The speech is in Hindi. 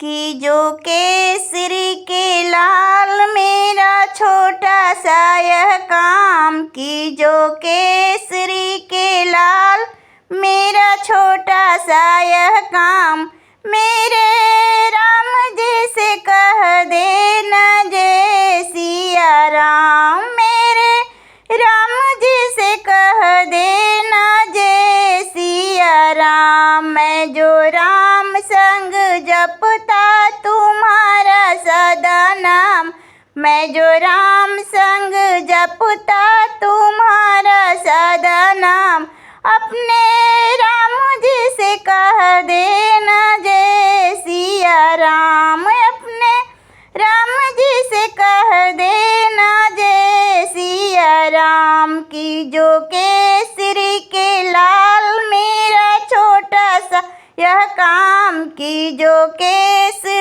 कि जो केसरी के लाल मेरा छोटा सा यह काम, कि जो केसरी के लाल मेरा छोटा सा यह काम, मेरे राम जी से कह देना जय सिया राम, मेरे राम जी से कह देना जय सिया राम। मैं जो राम संग जपता तुम्हारा सदा नाम, मैं जो राम संग जपता तुम्हारा सदा नाम, अपने राम जी से कह देना जय सिया राम, अपने राम जी से कह देना जय सिया राम। कि जो केसरी के लाल मेरा छोटा सा यह काम, कि जो केसरी